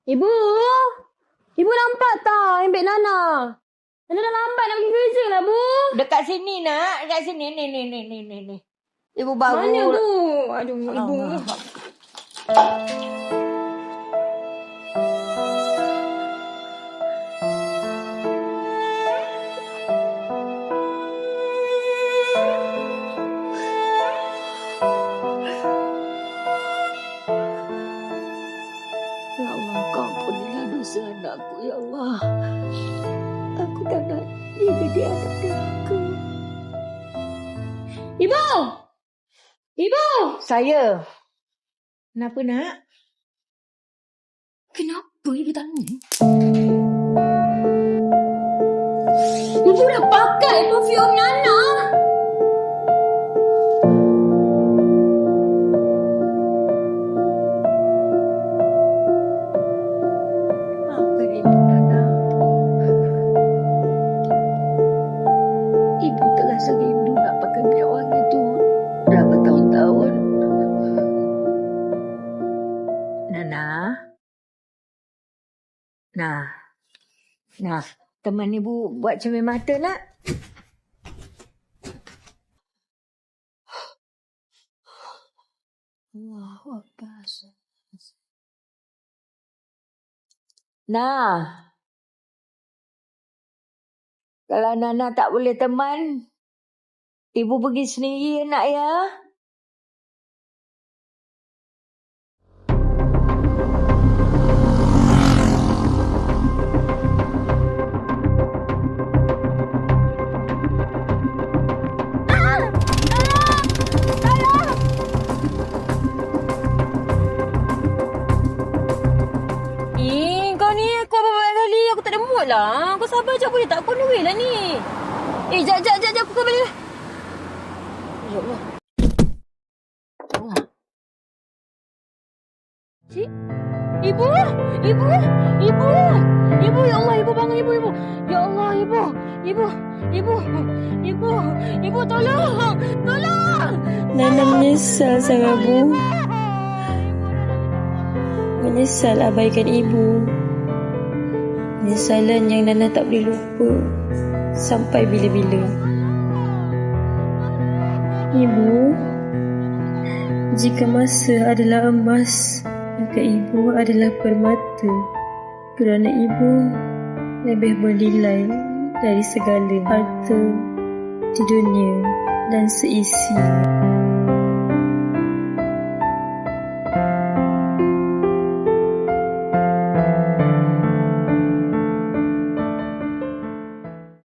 Ibu! Ibu nampak tak ambil Nana? Nana dah lambat nak pergi kerja lah, Bu. Dekat sini, nak. Dekat sini. Ni. Ibu baru. Mana, Bu? Aduh, Ibu. Ya Allah, kau ampunilah dosa anakku, ya Allah. Aku tak nak dia jadi anak deraka. Ibu! Ibu! Saya. Kenapa, nak? Kenapa ibu tanya? Ibu dah pakai perfume Nana. Maafkan ibu, Nana. Ibu terasa rindu nak pakai minyak wangi itu dah bertahun-tahun. Nana. Nah, teman ibu buat cermin mata, nak. Allahu Akbar. Nah, kalau Nana tak boleh teman, ibu pergi sendiri, nak, ya. Kau ni aku apa kali aku tak ada mood lah. Kau sabar je boleh tak? Kau nuril lah ni. Jap aku kembali. Ya Allah. Cik? Ibu, ya Allah, ibu bangun ibu. Ya Allah, ibu tolong. Nana menyesal sangat, Bu. Menyesal abaikan ibu. Penyesalan yang Nana tak boleh lupa sampai bila-bila. Ibu, jika masa adalah emas, maka ibu adalah permata. Kerana ibu lebih bernilai dari segala harta di dunia dan seisi.